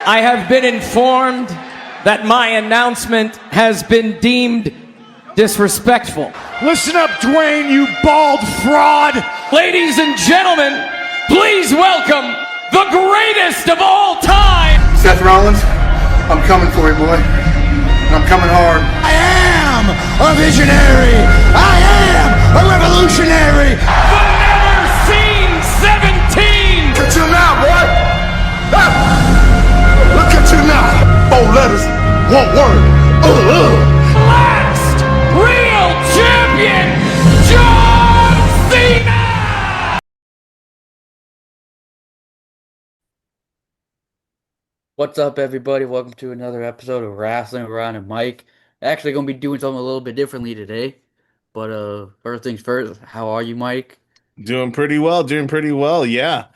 I have been informed that my announcement has been deemed disrespectful. Listen up, Dwayne, you bald fraud! Ladies and gentlemen, please welcome the greatest of all time! Seth Rollins, I'm coming for you, boy. I'm coming hard. I am a visionary! I am a revolutionary! The never seen 17! Look at you now, boy! Ah! Look at you now! 4 letters, 1 word. Last real champion, John Cena! What's up, everybody? Welcome to another episode of Rasslin with Ron and Mike. Actually, gonna be doing something a little bit differently today. But first things first, how are you, Mike? Doing pretty well, yeah.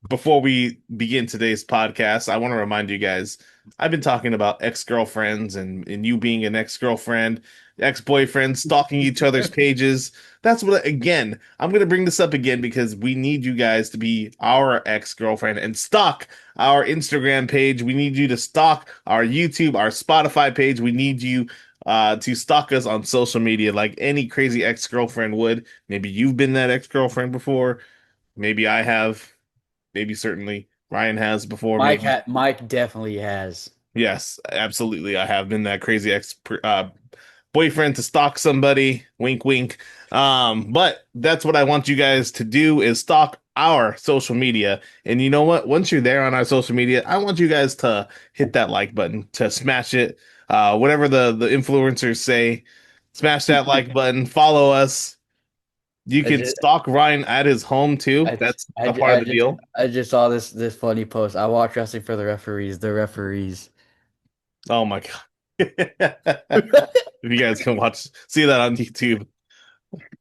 Before we begin today's podcast, I want to remind you guys, I've been talking about ex-girlfriends and you being an ex-girlfriend, ex-boyfriend, stalking each other's pages. That's what, again, I'm going to bring this up again because we need you guys to be our ex-girlfriend and stalk our Instagram page. We need you to stalk our YouTube, our Spotify page. We need you to stalk us on social media like any crazy ex-girlfriend would. Maybe you've been that ex-girlfriend before. Maybe I have. Maybe certainly Ryan has before. Mike definitely has. Yes, absolutely. I have been that crazy boyfriend to stalk somebody. Wink, wink. But that's what I want you guys to do is stalk our social media. And you know what? Once you're there on our social media, I want you guys to hit that like button, to smash it. Whatever the influencers say, smash that like button, follow us. You can stalk Ryan at his home too. That's a part of the deal. I just saw this funny post. I watch wrestling for the referees. The referees. Oh my god! If you guys can see that on YouTube,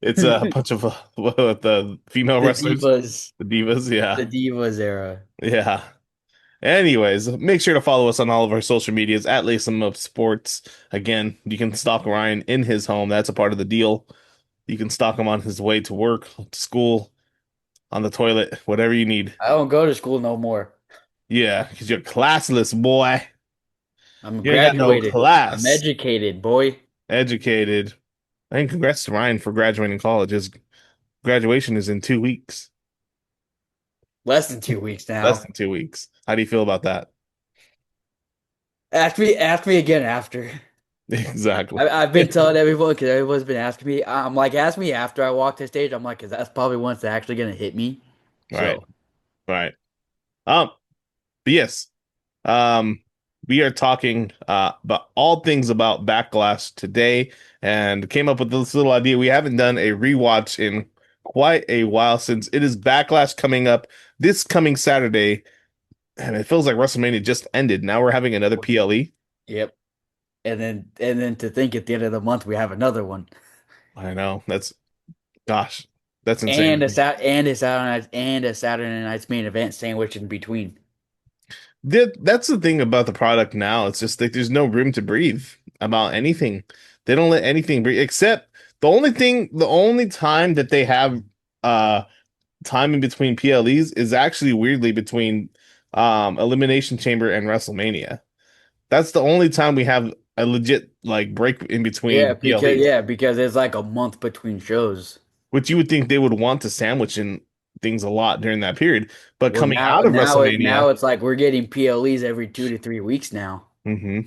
it's a bunch of the female wrestlers, the divas, yeah, the divas era, yeah. Anyways, make sure to follow us on all of our social medias at Lace 'em Up Sports. Again, you can stalk Ryan in his home. That's a part of the deal. You can stalk him on his way to work, to school, on the toilet, whatever you need. I don't go to school no more. Yeah, because you're classless, boy. I'm You ain't got graduated. no class. I'm educated, boy. Educated. And congrats to Ryan for graduating college. His graduation is in 2 weeks. Less than 2 weeks now. Less than 2 weeks. How do you feel about that? Ask me again after. Exactly. I've been telling everyone because everyone's been asking me. I'm like, ask me after I walk the stage. I'm like, because that's probably once they're actually gonna hit me. Right. Right. But yes. We are talking about all things about Backlash today, and came up with this little idea. We haven't done a rewatch in quite a while since it is Backlash coming up this coming Saturday, and it feels like WrestleMania just ended. Now we're having another PLE. Yep. And then to think at the end of the month we have another one. I know. That's insane. And a Saturday night's main event sandwich in between. That's the thing about the product now. It's just like there's no room to breathe about anything. They don't let anything breathe except the only time that they have time in between PLEs is actually weirdly between Elimination Chamber and WrestleMania. That's the only time we have a legit like break in between. Because it's like a month between shows. Which you would think they would want to sandwich in things a lot during that period. But coming out of WrestleMania, now it's like we're getting PLEs every 2 to 3 weeks now. Mm-hmm.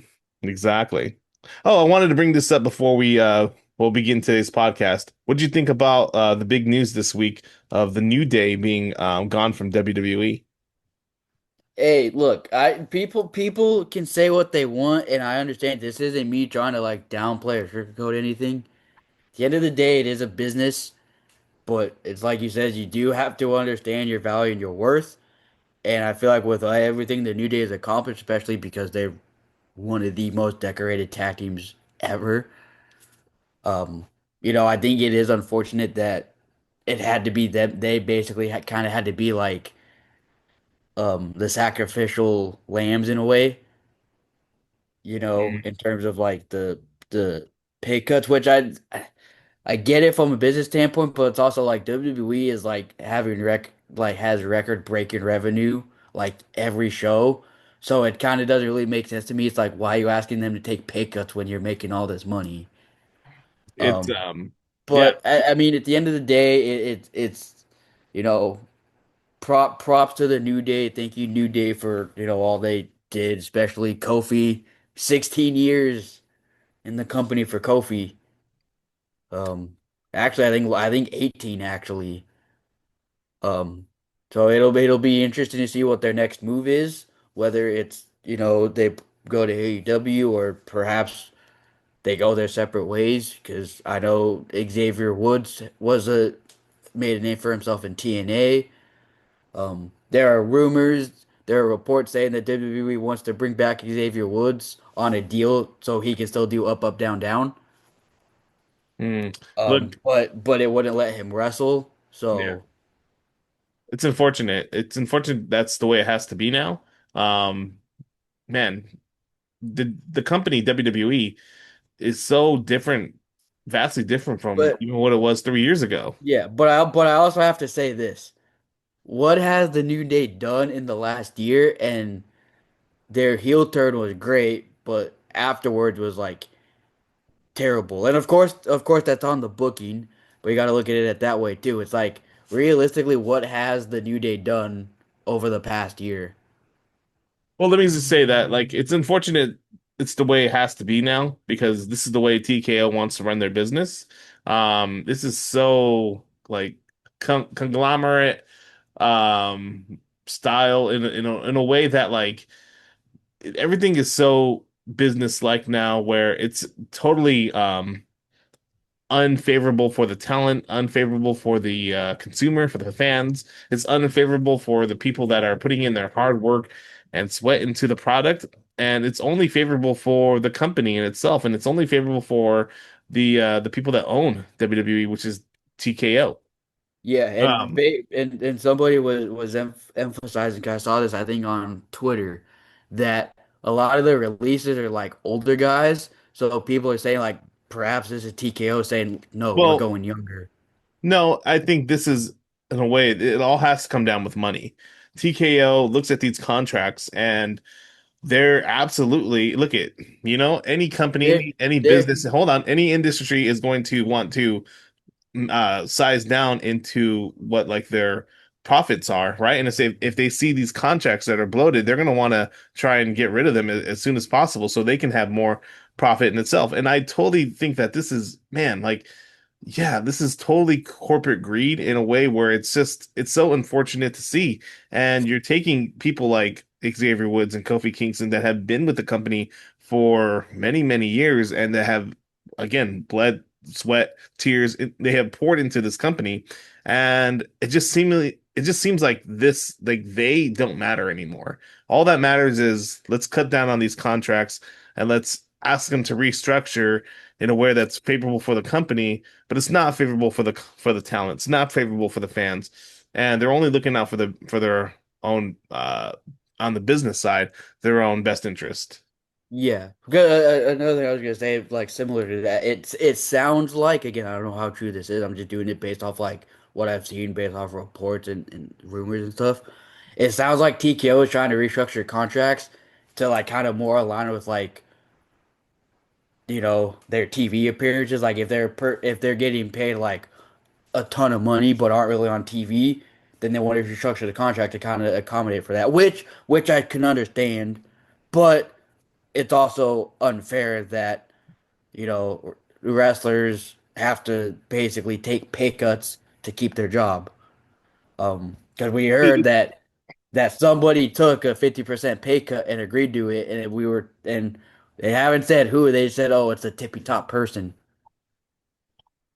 Exactly. Oh, I wanted to bring this up before we'll begin today's podcast. What did you think about the big news this week of the New Day being gone from WWE? Hey, look, people can say what they want, and I understand this isn't me trying to like downplay or sugarcoat anything. At the end of the day, it is a business, but it's like you said, you do have to understand your value and your worth. And I feel like with everything the New Day has accomplished, especially because they're one of the most decorated tag teams ever, I think it is unfortunate that it had to be them. They basically kind of had to be like the sacrificial lambs in a way, in terms of like the pay cuts, which I get it from a business standpoint, but it's also like WWE is like having has record breaking revenue like every show. So it kind of doesn't really make sense to me. It's like, why are you asking them to take pay cuts when you're making all this money? It's Um, yeah. but I mean, at the end of the day, it's you know, props to the New Day. Thank you, New Day, for all they did, especially Kofi. 16 years in the company for Kofi. Um, actually, I think 18 actually. Um, so it'll be interesting to see what their next move is, whether it's they go to AEW or perhaps they go their separate ways. Because I know Xavier Woods made a name for himself in TNA. There are rumors, there are reports saying that WWE wants to bring back Xavier Woods on a deal so he can still do up, up, down, down. Mm. Look, But it wouldn't let him wrestle. yeah. So It's unfortunate. It's unfortunate that's the way it has to be now. Um, man, the company WWE is so different, vastly different from but even what it was 3 years ago. yeah, but I also have to say this. What has the New Day done in the last year? And their heel turn was great, but afterwards was like terrible. And of course, that's on the booking, but you got to look at it at that way too. It's like realistically, what has the New Day done over the past year? Well, let me just say that like it's unfortunate it's the way it has to be now because this is the way TKO wants to run their business. This is so like conglomerate style in a way that like everything is so business-like now where it's totally unfavorable for the talent, unfavorable for the consumer, for the fans. It's unfavorable for the people that are putting in their hard work and sweat into the product, and it's only favorable for the company in itself, and it's only favorable for the people that own WWE, which is TKO. Yeah, and Um, somebody was emphasizing. 'Cause I saw this, I think, on Twitter, that a lot of the releases are like older guys. So people are saying like perhaps this is TKO saying no, we're well, going younger. no, I think this is in a way it all has to come down with money. TKO looks at these contracts and they're absolutely look at any company, They're any they're business. Hold on, any industry is going to want to size down into what like their profits are, right? And if they see these contracts that are bloated, they're going to want to try and get rid of them as soon as possible so they can have more profit in itself. And I totally think that this is, man, like, yeah, this is totally corporate greed in a way where it's so unfortunate to see. And you're taking people like Xavier Woods and Kofi Kingston that have been with the company for many, many years and that have again bled, sweat, tears they have poured into this company, and it just seems like this like they don't matter anymore. All that matters is let's cut down on these contracts and let's ask them to restructure in a way that's favorable for the company, but it's not favorable for the talent. It's not favorable for the fans, and they're only looking out for their own on the business side, their own best interest. Yeah. Another thing I was gonna say, like similar to that, it sounds like, again, I don't know how true this is. I'm just doing it based off like what I've seen, based off reports and rumors and stuff. It sounds like TKO is trying to restructure contracts to like kind of more align with like their TV appearances. Like if they're getting paid like a ton of money but aren't really on TV, then they want to restructure the contract to kind of accommodate for that, which I can understand, but it's also unfair that wrestlers have to basically take pay cuts to keep their job. Because we heard that somebody took a 50% pay cut and agreed to it, and they haven't said who. They said, "Oh, it's a tippy top person."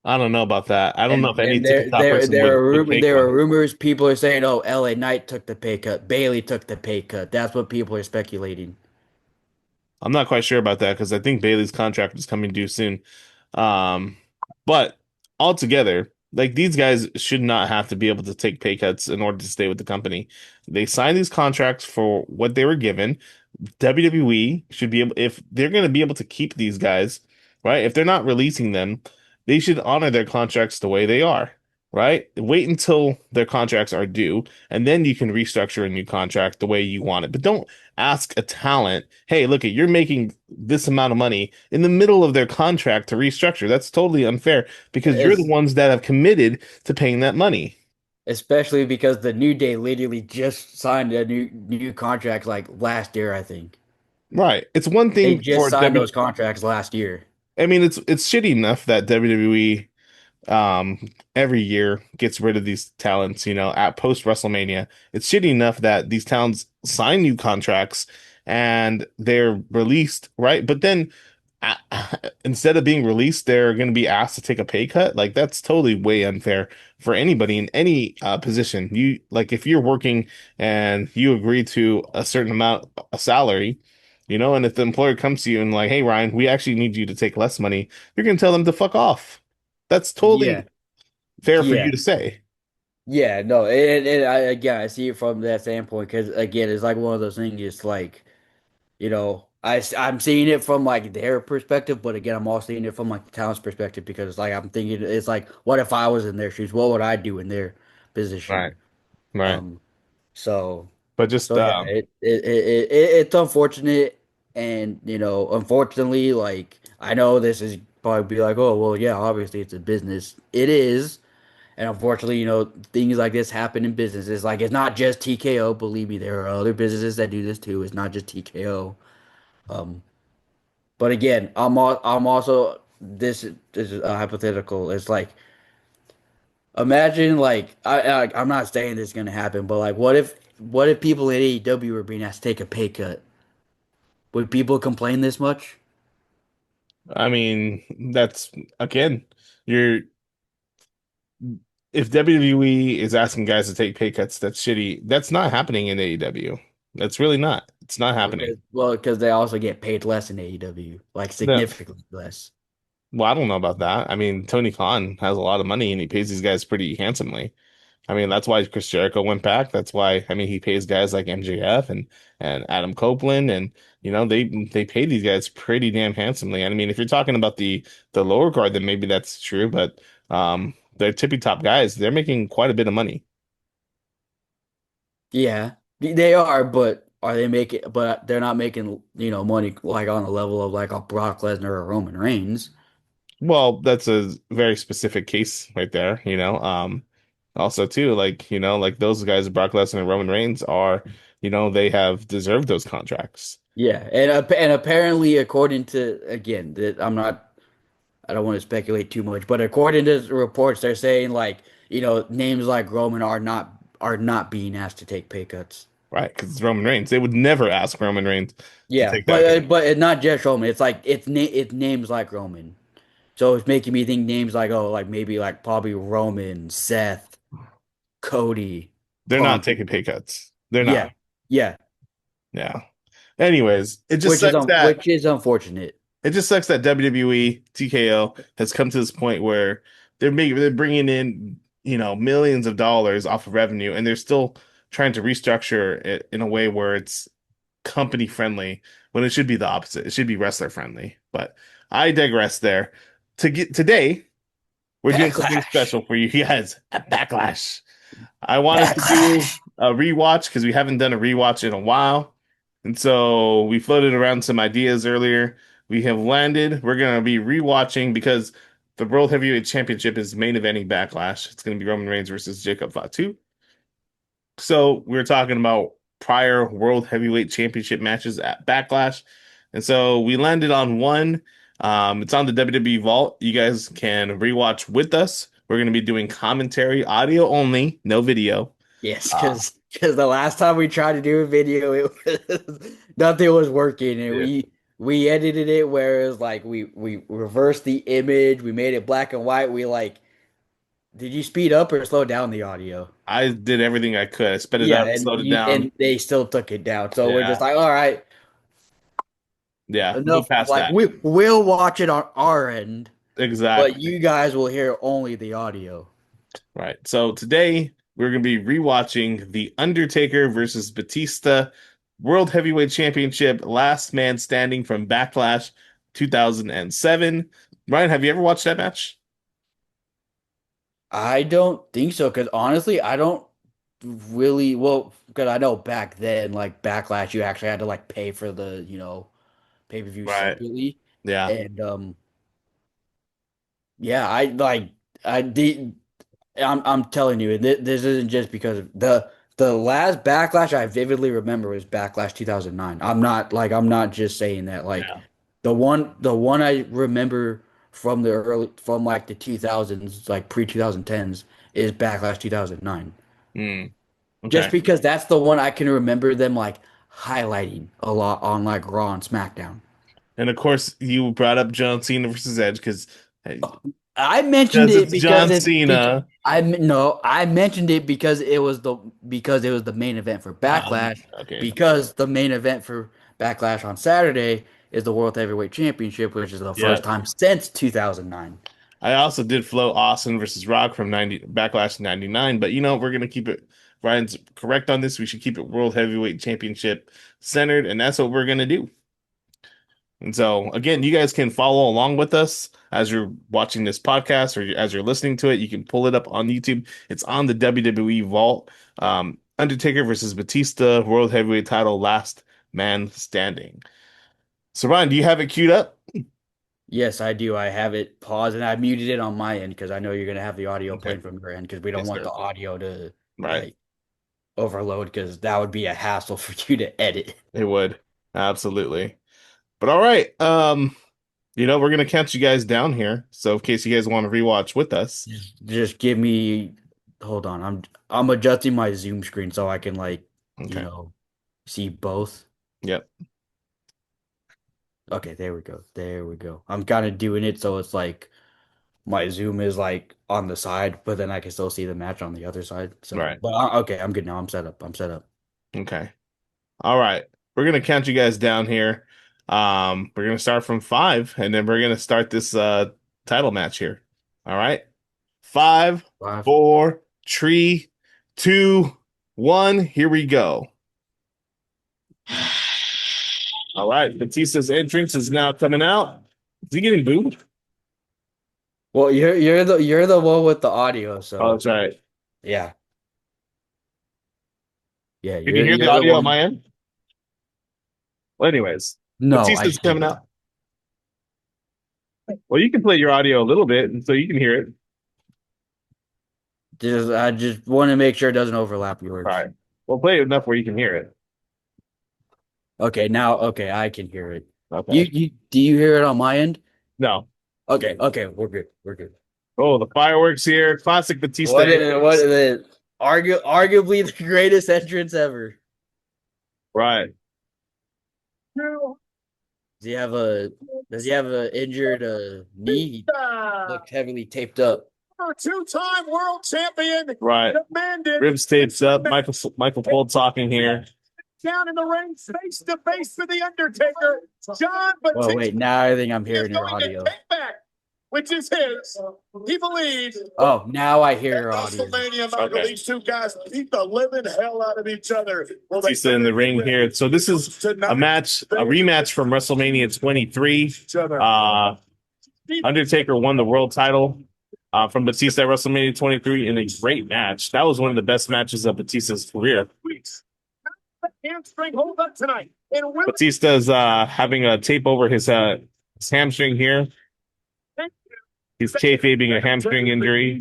I don't know about that. I don't know if any And tippy top person would take there are one. rumors. People are saying, "Oh, LA Knight took the pay cut. Bailey took the pay cut." That's what people are speculating. I'm not quite sure about that because I think Bailey's contract is coming due soon. Um, but altogether, like these guys should not have to be able to take pay cuts in order to stay with the company. They signed these contracts for what they were given. WWE should be able, if they're going to be able to keep these guys, right? If they're not releasing them, they should honor their contracts the way they are. right? Wait until their contracts are due, and then you can restructure a new contract the way you want it. But don't ask a talent, hey, look, you're making this amount of money in the middle of their contract to restructure. That's totally unfair because you're the As ones that have committed to paying that money. Especially because the New Day literally just signed a new contract like last year, I think. Right. It's one They thing just for signed W. those contracts last year. I mean, it's shitty enough that WWE every year gets rid of these talents, at post WrestleMania. It's shitty enough that these talents sign new contracts and they're released, right? But then uh, instead of being released, they're going to be asked to take a pay cut. Like that's totally way unfair for anybody in any position. You like if you're working and you agree to a certain amount a salary, and if the employer comes to you and like, hey Ryan, we actually need you to take less money, you're going to tell them to fuck off. That's Yeah, totally fair for you yeah, to say. yeah. No, and again, I see it from that standpoint because again, it's like one of those things. It's like I'm seeing it from like their perspective, but again, I'm also seeing it from like the talent's perspective because it's like I'm thinking it's like, what if I was in their shoes? What would I do in their position? Right. Right. Um, so. But just So yeah, it's unfortunate, and unfortunately, like I know this is probably be like, oh well, yeah, obviously it's a business. It is, and unfortunately, things like this happen in businesses. Like it's not just TKO. Believe me, there are other businesses that do this too. It's not just TKO. Um, but again, I'm also this is a hypothetical. It's like imagine like I'm not saying this is gonna happen, but like what if people in AEW were being asked to take a pay cut? Would people complain this much? I mean, that's again, you're if WWE is asking guys to take pay cuts, that's shitty. That's not happening in AEW. That's really not. It's not happening. Because they also get paid less in AEW, like No. significantly less. Well, I don't know about that. I mean, Tony Khan has a lot of money and he pays these guys pretty handsomely. I mean, that's why Chris Jericho went back. That's why, I mean, he pays guys like MJF and Adam Copeland and they pay these guys pretty damn handsomely. And I mean, if you're talking about the lower card, then maybe that's true, but they're tippy top guys. They're making quite a bit of money. Yeah, they are, but are they making? But they're not making money like on the level of like a Brock Lesnar or Roman Reigns. Well, that's a very specific case right there. Also too, like those guys, Brock Lesnar and Roman Reigns are, they have deserved those contracts. Yeah, and apparently, according to again, that I don't want to speculate too much, but according to the reports, they're saying like names like Roman are not being asked to take pay cuts. Right, because it's Roman Reigns. They would never ask Roman Reigns to Yeah, take that pay. but it's not just Roman. It's like it's names like Roman. So it's making me think names like like maybe like probably Roman, Seth, Cody, They're not Punk. taking pay cuts. They're Yeah, not. yeah. Yeah. Anyways, Which is unfortunate. it just sucks that WWE TKO has come to this point where they're bringing in, millions of dollars off of revenue and they're still trying to restructure it in a way where it's company friendly when it should be the opposite. It should be wrestler friendly. But I digress there. Today, we're doing something Backlash. special for you guys at Backlash. I wanted to do Backlash. a rewatch because we haven't done a rewatch in a while. And so we floated around some ideas earlier. We have landed. We're going to be rewatching because the World Heavyweight Championship is main eventing Backlash. It's going to be Roman Reigns versus Jacob Fatu. So we're talking about prior World Heavyweight Championship matches at Backlash. And so we landed on one. It's on the WWE Vault. You guys can rewatch with us. We're going to be doing commentary, audio only, no video. Yes, Uh, because the last time we tried to do a video, it was nothing was working, and yeah. we edited it where it was like we reversed the image, we made it black and white. We like, did you speed up or slow down the audio? I did everything I could. I sped it Yeah, up, slowed it down. and they still took it down. So we're just Yeah. like, all right, Yeah. Move enough. past Like that. we'll watch it on our end, but Exactly. you guys will hear only the audio. Right. So today we're going to be rewatching The Undertaker versus Batista World Heavyweight Championship Last Man Standing from Backlash 2007. Ryan, have you ever watched that match? I don't think so, because honestly, I don't really, well, because I know back then, like Backlash, you actually had to like pay for the, pay-per-view Right. separately. Yeah. And yeah, I did I'm telling you, this isn't just because of the last Backlash I vividly remember was Backlash 2009. I'm not just saying that. Like Yeah. the one I remember from like the 2000s, like pre 2010s, is Backlash 2009. Mm, Just okay. because that's the one I can remember them like highlighting a lot on like Raw and SmackDown. And of course, you brought up John Cena versus Edge because I mentioned it it's because John it's Cena. no, I mentioned it because it was the main event for Backlash, Okay. because the main event for Backlash on Saturday is the World Heavyweight Championship, which is the Yeah. first time since 2009. I also did flow Austin versus Rock from 90 Backlash 99, but we're gonna keep it. Ryan's correct on this. We should keep it World Heavyweight Championship centered, and that's what we're gonna do. And so, again, you guys can follow along with us as you're watching this podcast or as you're listening to it. You can pull it up on YouTube. It's on the WWE Vault. Undertaker versus Batista, World Heavyweight Title, Last Man Standing. So, Ryan, do you have it queued up? Yes, I do. I have it paused and I muted it on my end because I know you're gonna have the audio Okay. playing from your end because we don't Yes, want sir. the audio to Right. like overload because that would be a hassle for you to edit. It would. Absolutely. But all right. We're gonna count you guys down here. So in case you guys want to rewatch with us. Just give me, hold on. I'm adjusting my Zoom screen so I can like, you Okay. know, see both. Yep. Okay, there we go. There we go. I'm kind of doing it so it's like my Zoom is like on the side, but then I can still see the match on the other side. So, Right. but okay, I'm good now. I'm set up. I'm set up. Okay. All right. We're gonna count you guys down here. We're gonna start from five, and then we're gonna start this title match here. All right. Five, Five. four, three, two, one. Here we go. All right. Batista's entrance is now coming out. Is he getting booed? Well, you're the one with the audio, Oh, so that's right. yeah, yeah. Can you hear the You're the audio on one. my end? Well, anyways, No, I Batista's coming can't. out. Well, you can play your audio a little bit, so you can hear it. I just want to make sure it doesn't overlap All yours. right. Well, play it enough where you can hear it. Okay, now okay, I can hear it. Okay. Do you hear it on my end? No. Okay, okay, we're good. We're good. Oh, the fireworks here. Classic Batista What entrance. is it? Arguably the greatest entrance ever. Right. Does he have a injured knee? He looked heavily taped up. Two-time world champion Right. demanded Ribs tapes up. Michael Cole talking here. down in the ring, face to face with the Undertaker. John Well, wait, Batista now I think I'm is hearing your going to audio. take back, which is his. He believes Oh, now I hear at your audio. WrestleMania, Michael, Okay. these two guys beat the living hell out of each other. Well, Batista in the ring here. So this is a rematch from WrestleMania 23. Undertaker won the world title from Batista at WrestleMania 23 in a great match. That was one of the best matches of Batista's career. Hamstring hold up tonight. Batista's having a tape over his hamstring here. He's kayfabing a hamstring injury.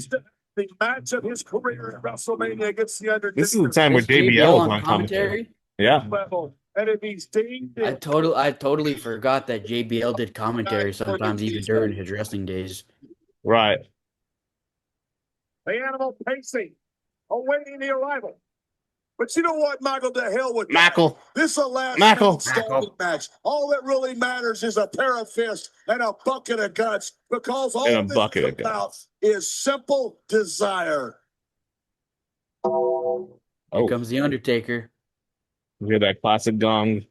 The match of his career at WrestleMania against the Undertaker. This is the time where Is JBL JBL is on on commentary. commentary? Yeah. Level. And if he's dinged, I totally forgot that JBL did commentary sometimes even during his wrestling days. Right. the animal pacing, awaiting the arrival. But you know what, Michael? The hell with Michael. This is a last Michael. man standing match. All that really matters is a pair of fists and a bucket of guts, because all And a this bucket is of about guts. is simple desire. Here Oh, comes the Undertaker. you hear that classic gong.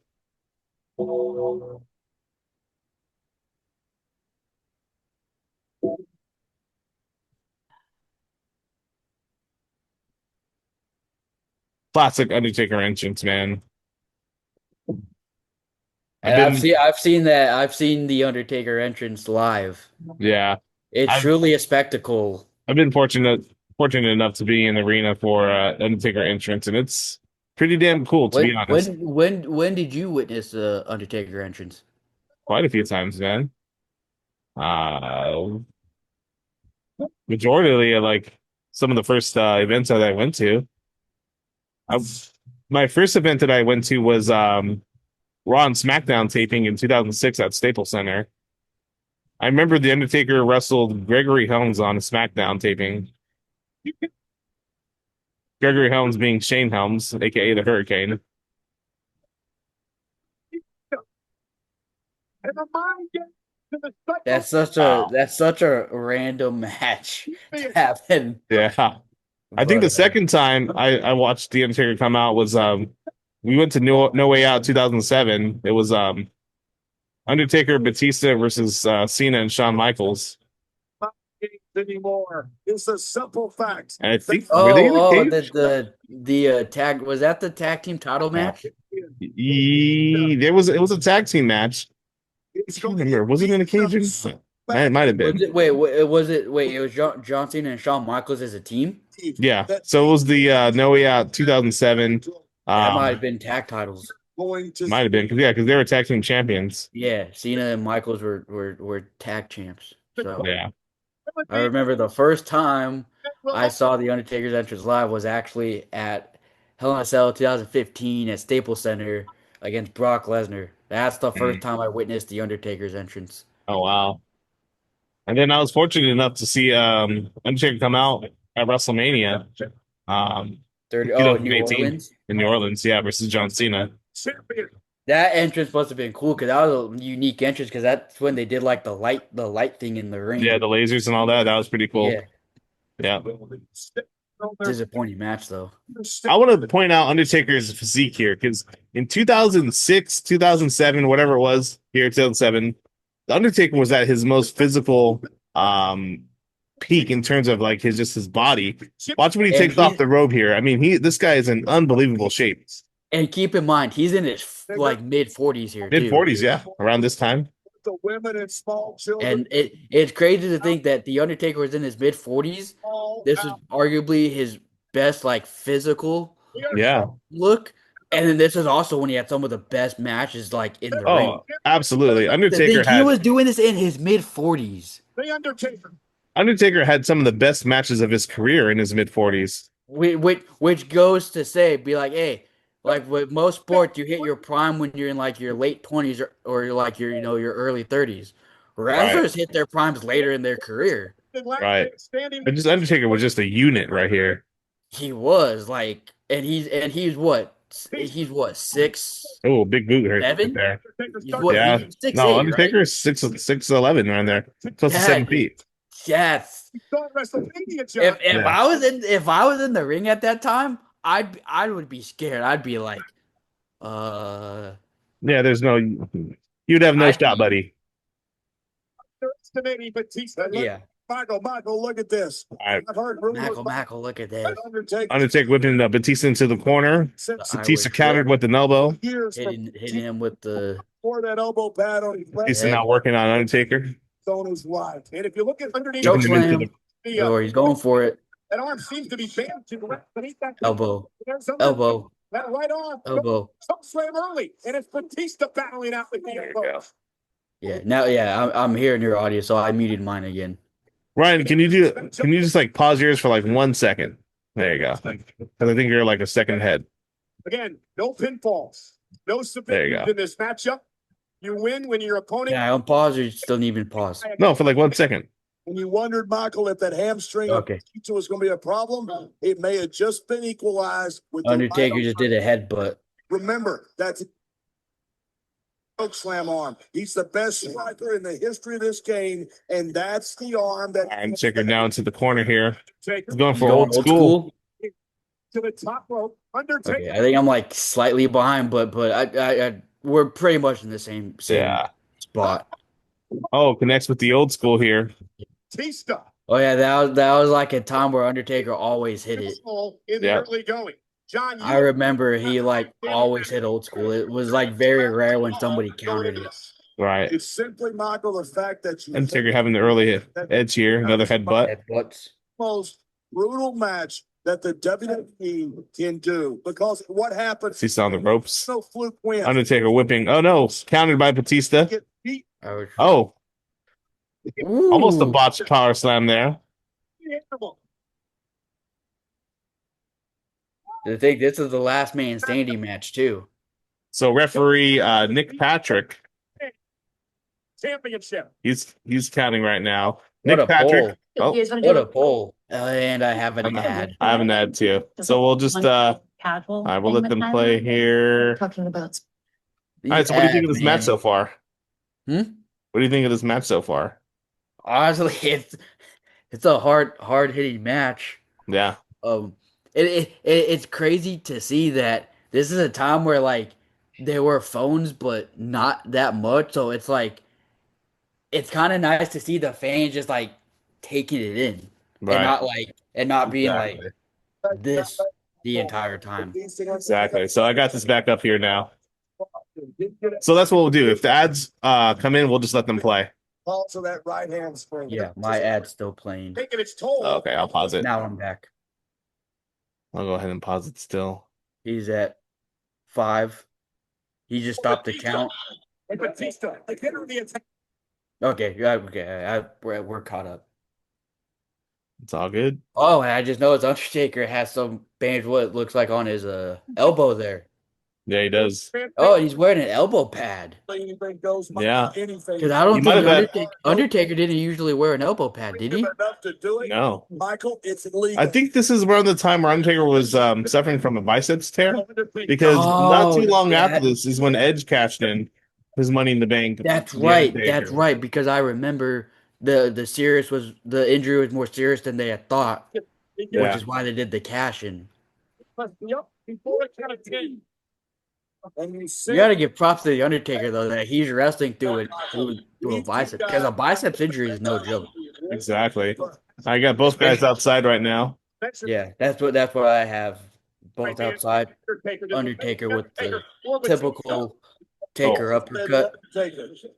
Classic Undertaker entrance, man. And I've seen the Undertaker entrance live. Yeah. It's I've truly a spectacle. I've been fortunate enough to be in the arena for Undertaker entrance, and it's pretty damn cool to be When honest. when did you witness the Undertaker entrance? Quite a few times, man. Uh, Majority of like some of the first events that I went to. I, my first event that I went to was Raw and SmackDown taping in 2006 at Staples Center. I remember the Undertaker wrestled Gregory Helms on a SmackDown taping. Gregory Helms being Shane Helms, aka the Hurricane. And the mind gets to the cycle. Wow. That's such a random match to happen. Yeah. I think But the second time I watched The Undertaker come out was we went to No Way Out 2007. It was Undertaker Batista versus Cena and Shawn Michaels. Not games anymore. It's a simple fact. And I think were they in a cage? the tag, was that the tag team title match? It was a tag team match. I can't remember. Was it in a cage? It might have been. It was John Cena and Shawn Michaels as a team? Yeah. So it was the No Way Out 2007. That might have been tag titles. Might have been because they were tag team champions. Yeah, Cena and Michaels were tag champs. So Yeah. I remember the first time I saw the Undertaker's entrance live was actually at Hell in a Cell 2015 at Staples Center against Brock Lesnar. That's the first time I witnessed the Undertaker's entrance. Oh wow. And then I was fortunate enough to see Undertaker come out at WrestleMania um New 2018 Orleans. in New Orleans, yeah, versus John Cena. That entrance must have been cool because that was a unique entrance because that's when they did like the light thing in the ring. Yeah, the lasers and all that. That was pretty cool. Yeah. Yeah. Disappointing match though. I want to point out Undertaker's physique here because in 2006, 2007, whatever it was, here 2007, the Undertaker was at his most physical peak in terms of like his body. Watch when he takes off the robe here. I mean, this guy is in unbelievable shape. And keep in mind, he's in his like mid 40s here. Mid 40s, yeah, around this time. The women and small children. And it's crazy to think that the Undertaker was in his mid 40s. This was arguably his best like physical look. And then this is also when he had some of the best matches like in the ring. Oh, absolutely. He was doing this in his mid 40s. The Undertaker had some of the best matches of his career in his mid 40s. Which goes to say, be like, hey, like with most sports, you hit your prime when you're in like your late 20s or like your your early 30s. Wrestlers hit their primes later in their career. Right. And just Undertaker was just a unit right here. He was like, and he's what? He's what, 6? Oh, big boot right 7? there. Yeah. He's 6'8", no, Undertaker is 6'11" around there, close to 7 feet. Yes. If I was in the ring at that time, I would be scared. I'd be like, yeah, there's no, you'd have no shot, buddy. Yeah. Michael, look at this. I've heard Michael, look at this. Undertaker whipping Batista into the corner. Batista countered with an elbow. Hitting him with the that elbow pad on his leg. Batista now working on Undertaker. On his wife. And if you look at underneath, choke slam. Or he's going for it. That arm seems to be bent to the left. Elbow. That right arm. Elbow. Choke slam early, and it's Batista battling out with the elbow. Yeah. Now, I'm hearing your audio, so I muted mine again. Ryan, can you just like pause yours for like 1 second? There you go. Because I think you're like a second ahead. Again, no pinfalls, no submissions in this matchup. You win when your opponent. Yeah, on pause or you still need even pause? No, for like 1 second. When you wondered, Michael, if that hamstring was going to be a problem, it may have just been equalized with Undertaker just did a headbutt. Remember, that's choke slam arm. He's the best striker in the history of this game, and that's the arm that. Undertaker down to the corner here. He's going for old school. To the top rope. Undertaker. Okay, I think I'm like slightly behind, but we're pretty much in the same spot. Oh, connects with the old school here. Batista. Oh yeah, that was like a time where Undertaker always hit it. In the early going. John, I remember he like always hit old school. It was like very rare when somebody countered it. Right. It's simply, Michael, the fact that you Undertaker having the early edge here, another headbutt. Headbutts. most brutal match that the WWE can do, because what happens? He's on the ropes. No fluke win. Undertaker whipping. Oh no, countered by Batista. Get beat. Oh, almost a Ooh. botched power slam there. I think this is the last man standing match too. So referee Nick Patrick, Championship. he's counting right now. What Nick a poll. Patrick. Oh, What a poll. And I have an ad. I have an ad too. So we'll just Casual. all right, we'll let them play here. Talking about All right, so what do you think of this match so far? Hmm? What do you think of this match so far? Honestly, it's a hard hitting match. Yeah, It's crazy to see that this is a time where like there were phones, but not that much. So it's like it's kind of nice to see the fans just like taking it in right. and not being like Exactly. this the entire time. Exactly. So I got this back up here now. So that's what we'll do. If the ads come in, we'll just let them play. Also, that right hand spring. Yeah, my ad's still playing. Taking its toll. Okay, I'll pause it. Now I'm back. I'll go ahead and pause it still. He's at 5. He just stopped the count. And Batista, the hitter of the attack. Okay, yeah, okay, we're caught up. It's all good. Oh, and I just noticed Undertaker has some bandage what it looks like on his elbow there. Yeah, he does. Oh, he's wearing an elbow pad. Yeah. Because I don't He might think have had- Undertaker didn't usually wear an elbow pad, did he? Enough to do it. No. Michael, it's illegal. I think this is around the time where Undertaker was suffering from a biceps tear. Because not too long after this is when Edge cashed in his Money in the Bank. That's The right. Undertaker. That's right. Because I remember the injury was more serious than they had thought, which Yeah. is why they did the cash in. Before the count of 10. And You got to give props to the Undertaker though that he's wrestling through a bicep because a biceps injury is no joke. Exactly. I got both guys outside right now. Yeah, that's what I have. Both outside. Undertaker with the typical Taker uppercut.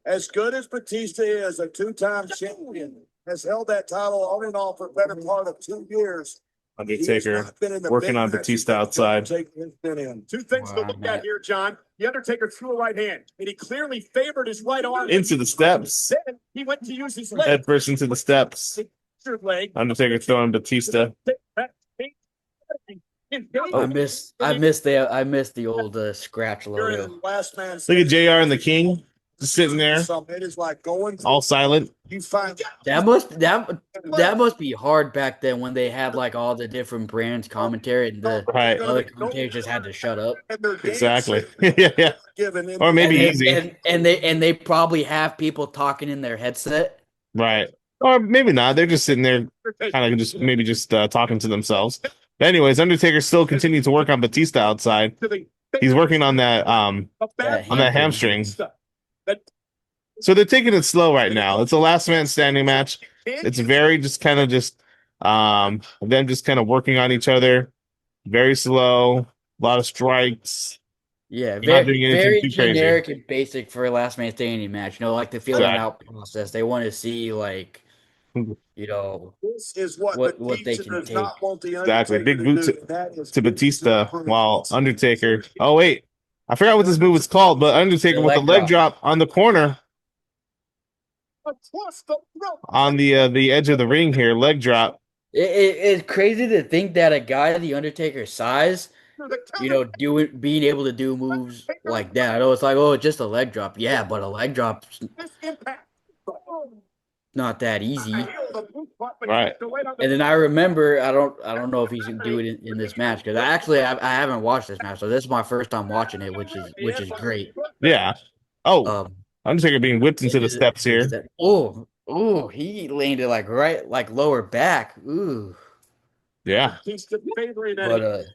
As good as Batista is, a two-time champion, has held that title on and off for a better part of 2 years. Undertaker working on Batista outside. Two things to look at here, John. The Undertaker threw a right hand, and he clearly favored his right arm. Into the steps. Then he went to use his leg. Head first into the steps. Leg. Undertaker throwing Batista. I miss the old scratch logo. Last man. Look at JR and the King just sitting there, It is like going all silent. you find That must be hard back then when they had like all the different brands commentary and the Right. other commentators just had to shut up. Exactly. Yeah. Or maybe easy. And they probably have people talking in their headset. Right. Or maybe not. They're just sitting there kind of just talking to themselves. But anyways, Undertaker still continued to work on Batista outside. He's working on that hamstring. So they're taking it slow right now. It's a last man standing match. It's very just kind of them just kind of working on each other. Very slow. A lot of strikes. Yeah, You're not doing anything very too crazy. generic and basic for a last man standing match. Like the feeling out process. They want to see like this is what they Batista can does take. not want the Exactly. Big Undertaker boot to do. That is to Batista while Undertaker. Oh wait, I forgot what this move was called, but Undertaker with the leg drop on the corner on the edge of the ring here, leg drop. It's crazy to think that a guy the Undertaker's size, being able to do moves like that. I know it's like, oh, just a leg drop. Yeah, but a leg drop's not that easy. Right. And then I remember, I don't know if he's gonna do it in this match because I haven't watched this match, so this is my first time watching it, which is great. Yeah. Oh, Undertaker being whipped into the steps here. Oh, he landed like lower back. Ooh. Yeah. But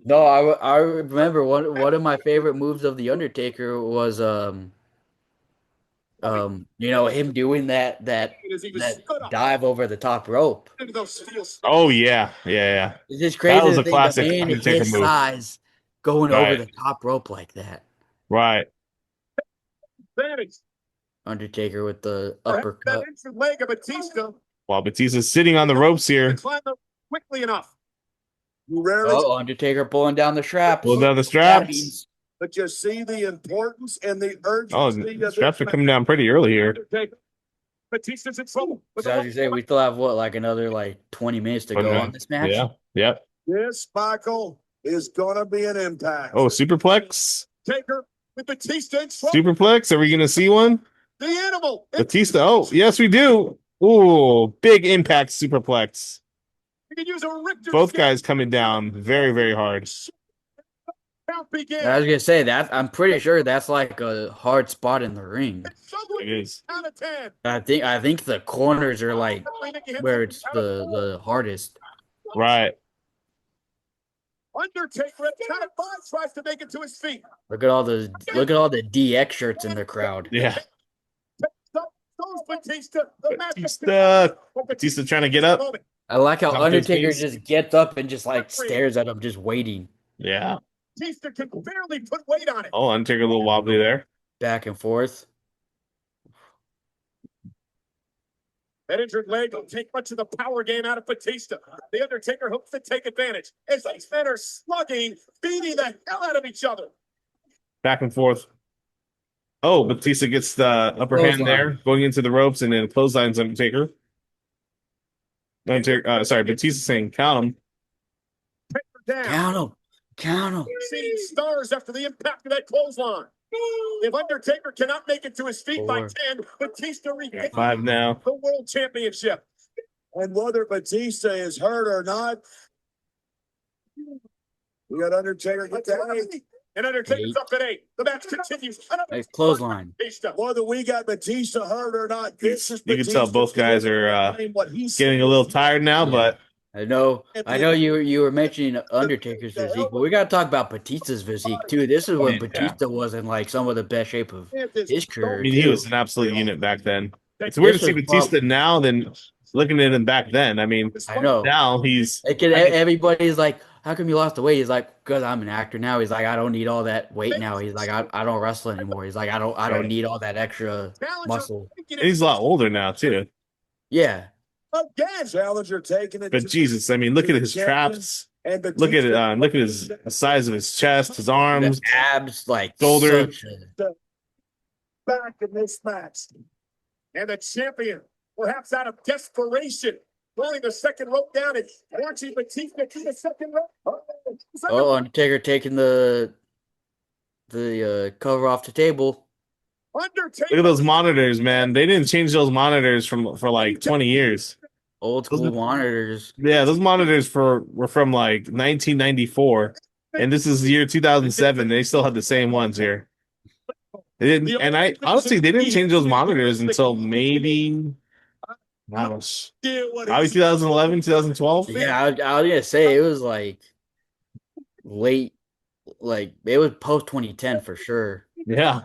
no, I remember one of my favorite moves of the Undertaker was him doing that dive over the top rope. Oh yeah. It's just crazy That was to a think classic a man Undertaker his move. size going Right. over the top rope like that. Right. Undertaker with the uppercut. Leg of Batista. While Batista's sitting on the ropes here. Climb them quickly enough. You rarely Oh, Undertaker pulling down the straps. Pull down the That straps. means but you see the importance and the Oh, urgency the of straps this are coming down pretty early here. Undertaker. Batista's in trouble. so I was gonna say we still have what, like another like 20 minutes to go on this match. Yeah. Yep. This, Michael, is going to be an impact. Oh, superplex. Taker with Batista in trouble. Superplex. Are we going to see one? The animal. Batista. Oh, yes, we do. Ooh, big impact superplex. You can use a Richter Both scale. guys coming down very, very hard. Count begins. I was gonna say that I'm pretty sure that's like a hard spot in the ring. It is. Out of 10. I think the corners are like where it's the hardest. Right. Undertaker at count of 5 tries to make it to his feet. Look at all the DX shirts in the crowd. Yeah. Goes Batista. The match is Batista trying to get up. I like how Top his Undertaker face. just gets up and just like stares at him, just waiting. Yeah. Batista can barely put weight on it. Oh, Undertaker a little wobbly there. Back and forth. That injured leg will take much of the power game out of Batista. The Undertaker hopes to take advantage as these men are slugging, beating the hell out of each other. Back and forth. Oh, Batista gets the upper hand Clothesline. there, going into the ropes, and then clotheslines Undertaker. Sorry, Batista saying count him. Down. Count him. Count him. Seeing stars after the impact of that clothesline. If Undertaker cannot make it to his feet by 4. 10, Batista retains 5 now. the World Championship. And whether Batista is hurt or not, we got Undertaker get to 8. And Undertaker's 8. up at 8. The match continues. Nice clothesline. Batista. Whether we got Batista hurt or not, this is You can tell Batista both guys are doing what he's getting a little tired now, but I know you were mentioning Undertaker's physique, but we gotta talk about Batista's physique too. This is when Yeah. Batista was in like some of the best shape of his career. I mean, he too. was an absolute unit back then. It's weird to This see was Batista now than looking at him back then. I mean, I know. now he's Like, everybody's like, "How come you lost the weight?" He's like, "Because I'm an actor now." He's like, "I don't need all that weight now." He's like, "I don't wrestle anymore." He's like, "I don't need all that extra muscle." and he's a lot older now too. Yeah, Again, Challenger taking it. But Jesus, I mean, look at his traps. And Look at it. Look at the size of his chest, his arms. the abs, like Shoulder. such a- back in this match. And the champion, perhaps out of desperation, throwing the second rope down and watching Batista to the second rope. Oh, Undertaker taking the cover off the table. Undertaker. Look at those monitors, man. They didn't change those monitors for like 20 years. Old school monitors. Yeah, those monitors were from like 1994, and this is the year 2007. They still had the same ones here. They didn't, and I honestly they didn't change those monitors until maybe that was probably 2011, 2012. Yeah, I was gonna say it was like late, like it was post 2010 for sure. Yeah,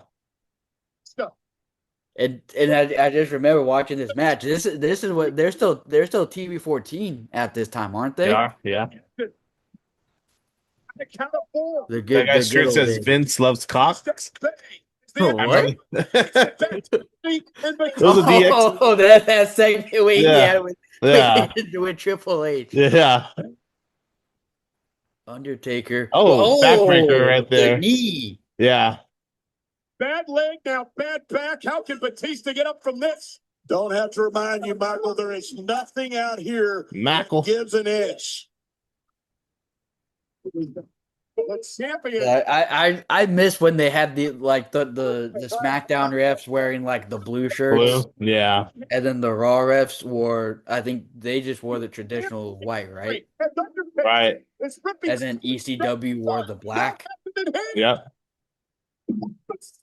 And I just remember watching this match. This is what they're still TV 14 at this time, aren't they? they are. Yeah, The count of 4. The that good. guy's the good shirt old says days. Vince loves cock. Oh, what? And Those are DX. Oh, that segment we Yeah. had with, Yeah, with Triple H. yeah. Undertaker. Oh, backbreaker right there. The knee. Yeah. Bad leg, now bad back. How can Batista get up from this? Don't have to remind you, Michael, there is nothing out here Mackle. that gives an inch. The champion. I miss when they had the SmackDown refs wearing like the blue shirts, Blue. Yeah. and then the Raw refs wore. I think they just wore the traditional white, right? Right. And then ECW wore the black. Yeah.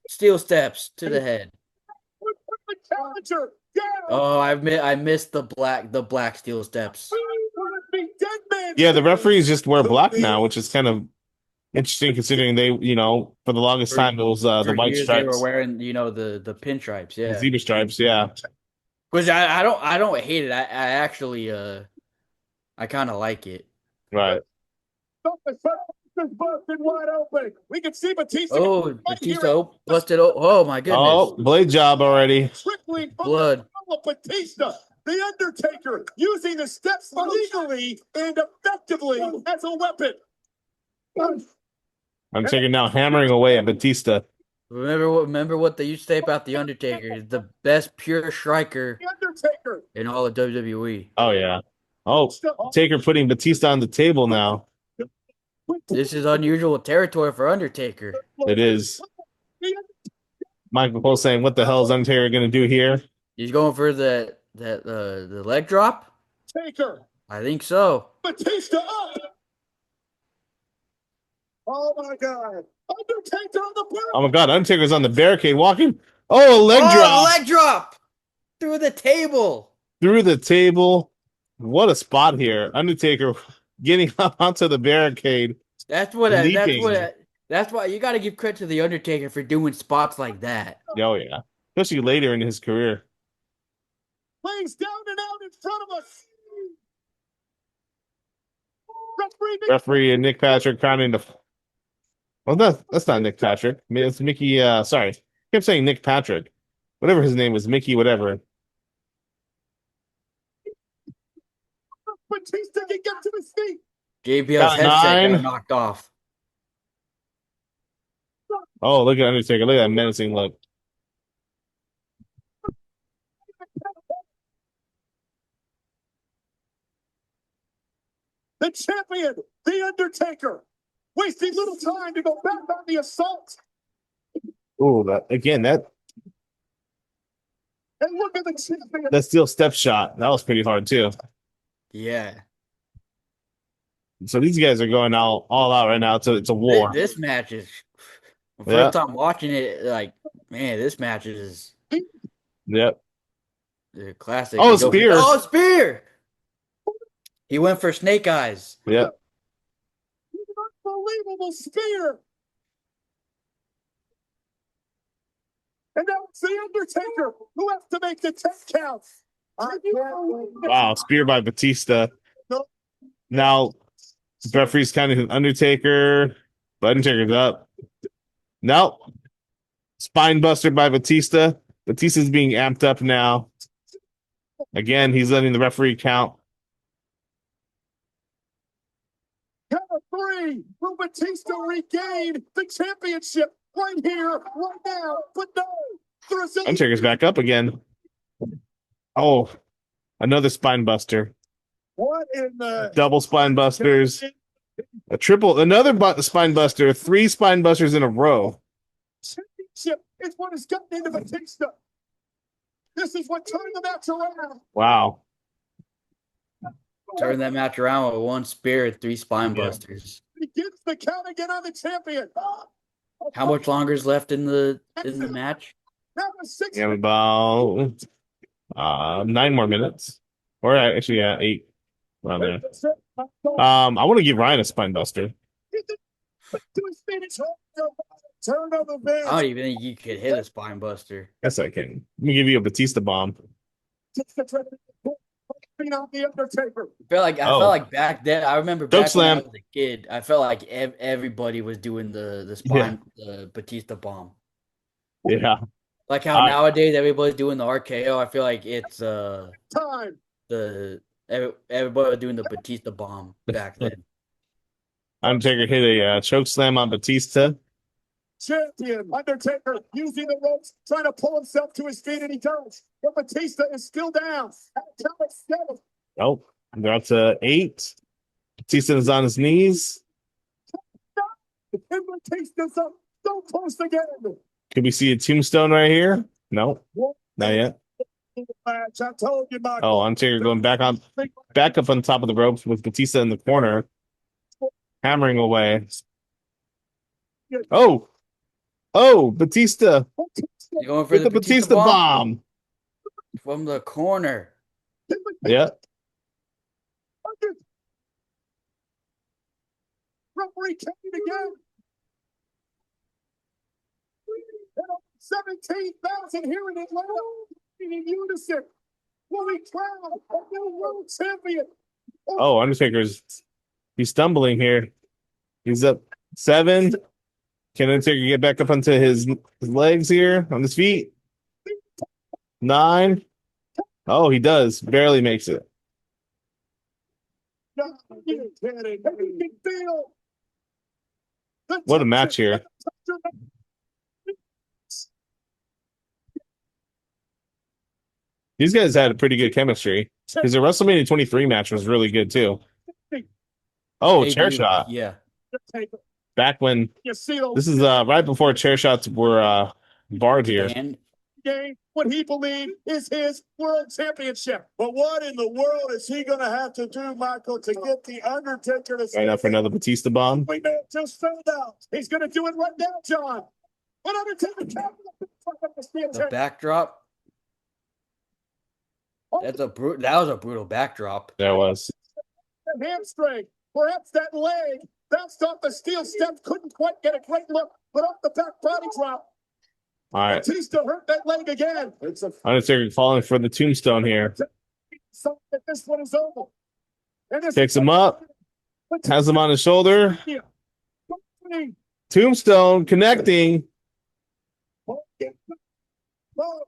Steel steps to the head. Challenger. Oh, I missed the black steel steps. Yeah, the referees just wear black now, which is kind of interesting considering they, for the longest time it was the For white years stripes, They were wearing, the pinstripes, the yeah. zebra stripes. Yeah. Which I don't hate it. I actually I kind of like it. Right. Busted wide open. We can see Batista. Oh, right Batista here. busted. Oh my goodness. Oh, blade job already. Trickling from Blood. the Batista. The Undertaker using the steps legally and effectively as a weapon. Undertaker now hammering away at Batista. Remember what they used to say about the Undertaker? He's the best pure striker The Undertaker. in all of WWE. Oh, yeah. Oh, Taker putting Batista on the table now. This is unusual territory for Undertaker. It is. Michael Cole saying, what the hell is Undertaker going to do here? He's going for the leg drop? Taker. I think so. Batista up. Oh my God. Undertaker on the Oh my God, Undertaker's on the barricade walking. Oh, a leg drop. Leg drop through the table. Through the table. What a spot here. Undertaker getting up onto the barricade. That's why you got to give credit to the Undertaker for doing spots like that. Oh, yeah. Especially later in his career. Lays down and out in front of us. Referee and Nick Patrick crowning the. Well, that's not Nick Patrick. I mean, it's Mickey. Sorry, I kept saying Nick Patrick. Whatever his name was, Mickey. Whatever. Batista can get to his feet. JBL's headset got knocked off. Oh, look at Undertaker. Look at that menacing look. The champion, The Undertaker, wasting little time to go back on the assault. Ooh, that And look at the champion. that steel step shot. That was pretty hard too. Yeah. So these guys are going all out right now. It's a war. This match is Yeah. first time watching it. Like, man, this match is Yep. a classic. Oh, spear. Oh, spear. He went for snake eyes. Yep. Unbelievable spear. And now it's The Undertaker who has to make the 10 count. Wow, spear by Batista. Now, the referee's counting Undertaker. But Undertaker's up. No. Spine buster by Batista. Batista's being amped up now. Again, he's letting the referee count. Count of 3. Will Batista regain the championship right here, right now? But no. Undertaker's back up again. Oh, another spine buster. What in the Double spine busters. Another spine buster. 3 spine busters in a row. championship is what has gotten into Batista. This is what turned the match around. Wow. Turn that match around with 1 spear and 3 spine busters. He gets the count again on the champion. How much longer is left in the match? That was 6 Yeah, about 9 more minutes. Or actually, yeah, 8. Around there. I want to give Ryan a spine buster. Turn on the bench. I don't even think you could hit a spine buster. Yes, I can. Let me give you a Batista bomb. The Undertaker. I felt like back then. I remember back when I Slam. was a kid. I felt like everybody was doing the spine, the Batista bomb. Yeah. Like how nowadays everybody's doing the RKO. I feel like it's Time. everybody was doing the Batista bomb back then. Undertaker hit a choke slam on Batista. Champion Undertaker using the ropes, trying to pull himself to his feet, and he does. But Batista is still down. At count of 7. Oh, they're up to 8. Batista is on his knees. And Batista's up so close again. Could we see a tombstone right here? No, not yet. Match. I told you, Michael. Oh, Undertaker going back up on top of the ropes with Batista in the corner, hammering away. Oh, Batista You're going for with the Batista bomb. from the corner. Yeah. Referee counting again. 17,000 here in Atlanta in unison. Will he crown a new world champion? Oh, he's stumbling here. He's up 7. Can Undertaker get back up onto his legs here, on his feet? 9. Oh, he does. Barely makes it. What a match here. These guys had a pretty good chemistry. Because the WrestleMania 23 match was really good too. Oh, Hey, chair dude, shot. yeah. Back when this is right before chair shots were barred The here. hand. Game what he believes is his world championship. But what in the world is he going to have to do, Michael, to get the Undertaker to Right now for another Batista bomb. We may have just found out. He's going to do it right now, John. What Undertaker The backdrop. That was a brutal backdrop. There was. Hamstring. Perhaps that leg bounced off the steel steps. Couldn't quite get a great look, but off the back body drop. All right. Batista hurt that leg again. Undertaker falling for the tombstone here. This one is over. Picks him up. Has him on his shoulder. Tombstone connecting.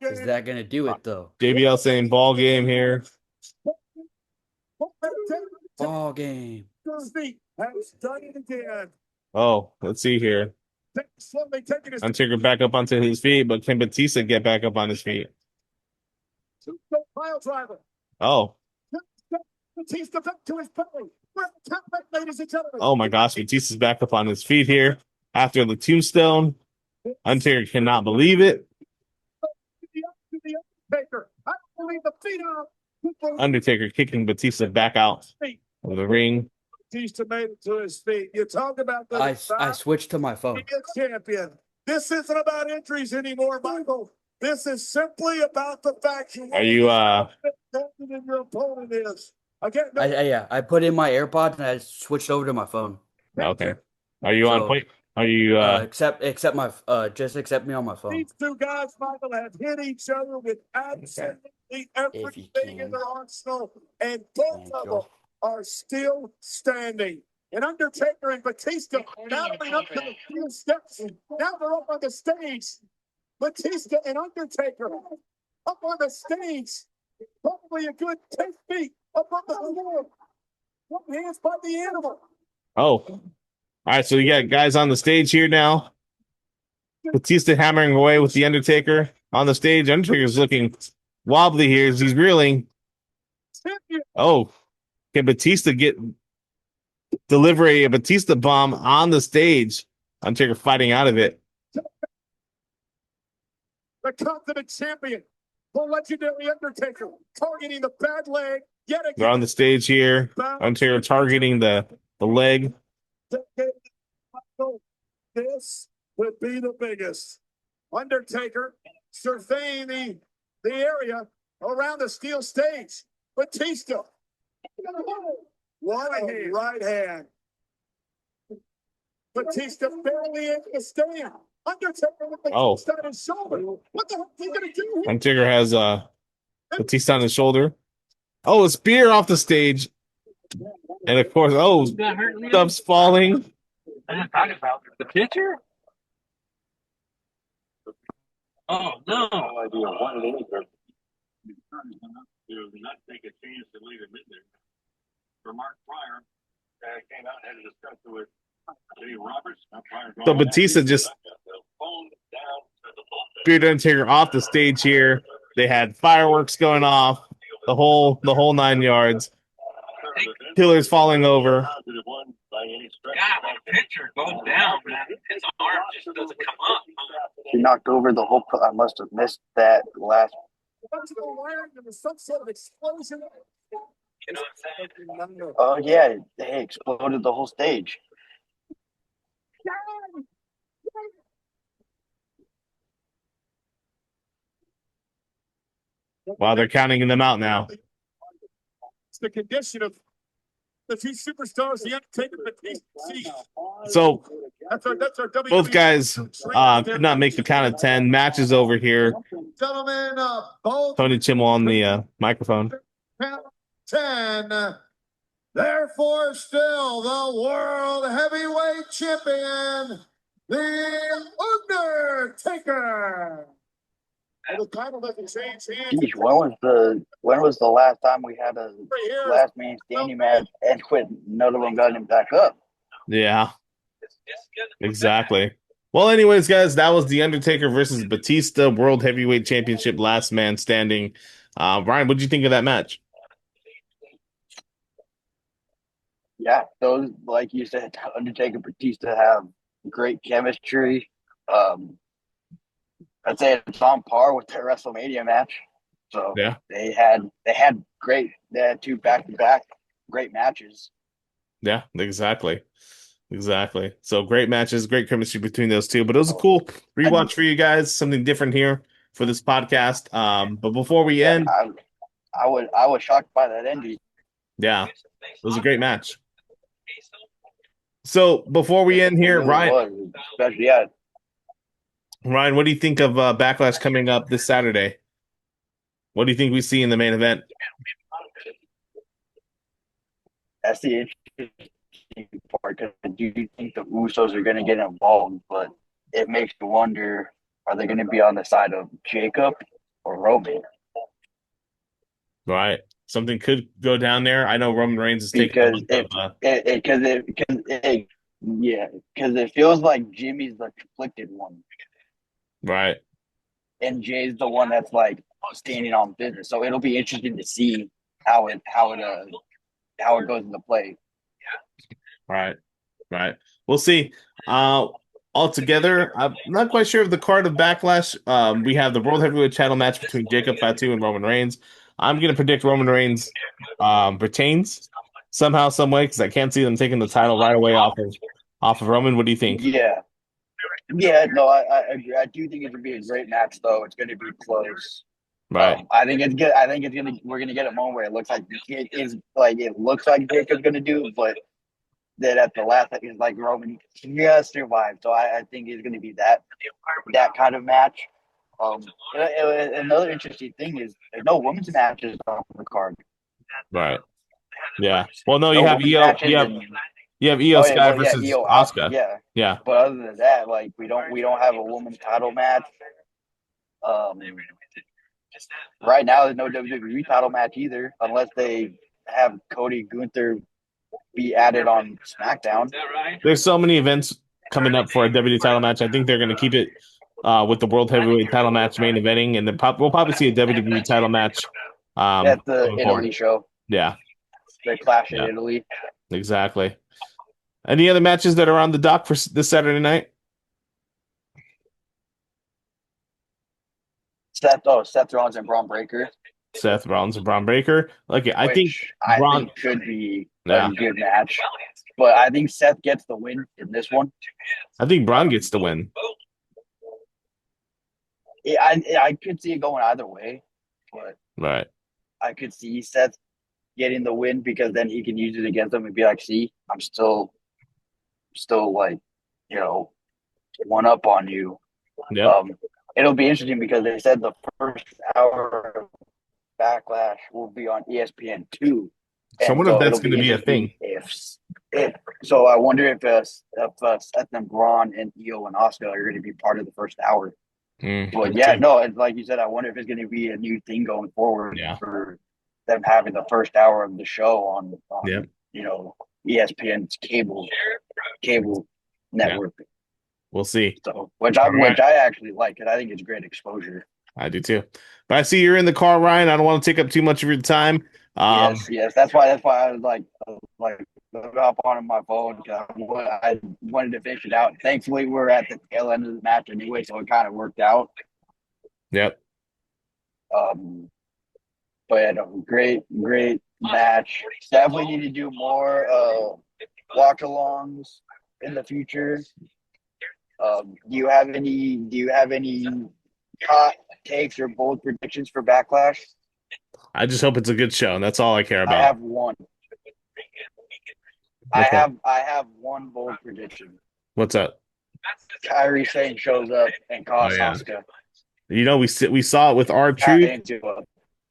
Is that gonna do it though? JBL saying ball game here. Ball game. Oh, let's see here. Undertaker back up onto his feet, but can Batista get back up on his feet? Oh. Batista back to his belly. Oh my gosh, Batista's back up on his feet here after the tombstone. Undertaker cannot believe it. Undertaker kicking Batista back out of the ring. Batista made it to his feet. You talk about the I switched to my phone. champion. This isn't about injuries anymore, Michael. This is simply about the fact Are you your opponent is. Again, I put in my AirPods and I switched over to my phone. okay? Are you on point? Are you accept my just accept me on my phone. These two guys, Michael, have hit each other with absolutely everything in their arsenal, and both of them are still standing. And Undertaker and Batista battling up to the few steps. Now they're up on the stage. Batista and Undertaker up on the stage. Probably a good 10 feet above the floor. One hands by the animal. Oh. All right, so you got guys on the stage here now. Batista hammering away with the Undertaker on the stage. Undertaker's looking wobbly here as he's reeling. Oh, can Batista deliver a Batista bomb on the stage? Undertaker fighting out of it. The confident champion, the legendary Undertaker, targeting the bad leg yet again. They're on the stage here. Undertaker targeting the leg. This would be the biggest. Undertaker surveying the area around the steel stage. Batista. What a right hand. Batista barely able to stand. Undertaker with Batista on his shoulder. What the heck is he going to do here? Undertaker has Batista on his shoulder. Oh, a spear off the stage. And of course, stuff's falling. I'm talking about the pitcher. Oh no! No idea what it is. Do not take a chance to leave him in there. For Mark Pryor, came out and had a discussion with Eddie Roberts. So Batista just speared Undertaker off the stage here. They had fireworks going off, the whole 9 yards. Pillars falling over. God, when the pitcher goes down, man, his arm just doesn't come up. He knocked over the whole. I must have missed that last. Some sort of explosion. You know what I'm saying? Oh yeah, they exploded the whole stage. Wow, they're counting them out now. It's the condition of the two superstars, the Undertaker and Batista. So That's our both guys could not make the count of 10. Match is over here. Gentlemen, both Tony Chimmel on the microphone. count 10. Therefore, still the world heavyweight champion, the Undertaker. And the title doesn't change hands. Geez, when was the last time we had a last man standing match and quit? None of them got him back up. Yeah, exactly. Well, anyways, guys, that was the Undertaker versus Batista World Heavyweight Championship last man standing. Ryan, what did you think of that match? Yeah, those, like you said, Undertaker, Batista have great chemistry. I'd say it's on par with their WrestleMania match. So Yeah. they had two back-to-back great matches. Yeah, exactly. Exactly. So great matches, great chemistry between those two. But it was a cool rewatch for you guys, something different here for this podcast. But before we end, I was shocked by that ending. yeah, it was a great match. So before we end here, It really was, especially Ryan, what do you think of Backlash coming up this Saturday? What do you think we see in the main event? that's the interesting part, because I do think the Usos are going to get involved, but it makes you wonder: are they going to be on the side of Jacob or Roman? Right. Something could go down there. I know Roman Reigns is taking Because it feels like Jimmy's the conflicted one, right. and Jay's the one that's like standing on business. So it'll be interesting to see how it goes into play. Right. Right. We'll see. Altogether, I'm not quite sure of the card of Backlash. We have the World Heavyweight title match between Jacob Fatu and Roman Reigns. I'm going to predict Roman Reigns retains somehow, some way, because I can't see them taking the title right away off of Roman. What do you think? Yeah. No, I agree. I do think it's gonna be a great match, though. It's gonna be close. Right. I think it's good. I think we're gonna get a moment where it looks like Jacob's gonna do it, but then at the last second, like Roman just survived. So I think it's gonna be that kind of match. Another interesting thing is there's no women's matches on the card. Right. Yeah. Well, no, you No have women's Io. matches You have Io Sky well, yeah, versus Io, Asuka. yeah. Yeah. But other than that, like we don't have a women's title match. Right now, there's no WWE title match either, unless they have Cody Gunther be added on SmackDown. There's so many events coming up for a WWE title match. I think they're going to keep it with the World Heavyweight title match main eventing, and then we'll probably see a WWE title match. At the going Italy forward. show, Yeah, the Clash in Italy. exactly. Any other matches that are on the dock for this Saturday night? Seth Rollins and Braun Breaker. Seth Rollins and Braun Breaker. Okay, I think think could be a good match, but I think Seth gets the win in this one. I think Braun gets the win. Yeah, I could see it going either way, but Right. I could see Seth getting the win because then he can use it against them and be like, "See, I'm still like, one up on you." Yeah. It'll be interesting because they said the first hour of Backlash will be on ESPN2. So I wonder if that's going to be a thing. So I wonder if Seth and Braun and Io and Asuka are going to be part of the first hour. But it's like you said, I wonder if it's going to be a new thing going forward for them having the first hour of the show on ESPN's cable network. Yeah. We'll see. So which I actually like, and I think it's great exposure. I do too. But I see you're in the car, Ryan. I don't want to take up too much of your time. Yes. That's why I was like hop on my phone. I wanted to finish it out. Thankfully, we're at the tail end of the match anyway, so it kind of worked out. Yep. But great match. Definitely need to do more watch-alongs in the future. Do you have any hot takes or bold predictions for Backlash? I just hope it's a good show, and that's all I care about. I have one. I have one bold prediction. What's up? Kairi Sane shows up and costs Asuka. We saw it with R-Truth.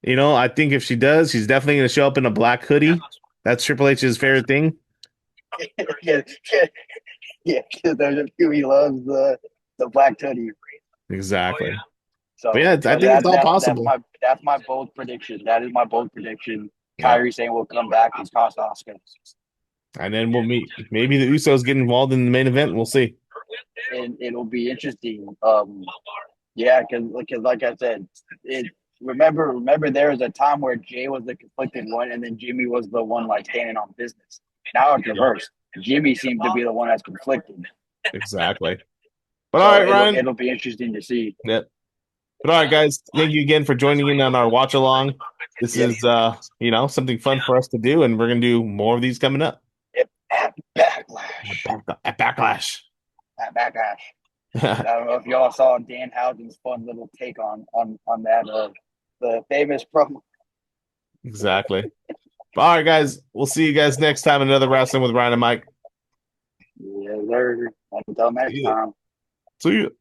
I think if she does, she's definitely going to show up in a black hoodie. That's Triple H's favorite thing. Yeah, because he loves the black hoodie. Exactly. So But yeah, I think it's all possible. That's my bold prediction. That is my bold prediction. Kyrie saying we'll come back and cost Oscar. And then we'll meet. Maybe the Usos get involved in the main event. We'll see. And it'll be interesting. Yeah, because like I said, remember there was a time where Jay was the conflicted one, and then Jimmy was the one like standing on business. Now it's reversed. Jimmy seems to be the one that's conflicted. Exactly. But So all right, Ryan. It'll be interesting to see. Yep. But all right, guys, thank you again for joining in on our watch along. This is something fun for us to do, and we're gonna do more of these coming up. Yep. At Backlash. At Backlash. At Backlash. I don't know if y'all saw Dan Housen's fun little take on that the famous promo. Exactly. All right, guys. We'll see you guys next time. Another Wrestling with Ryan and Mike. Yeah, there. Until next time. See you.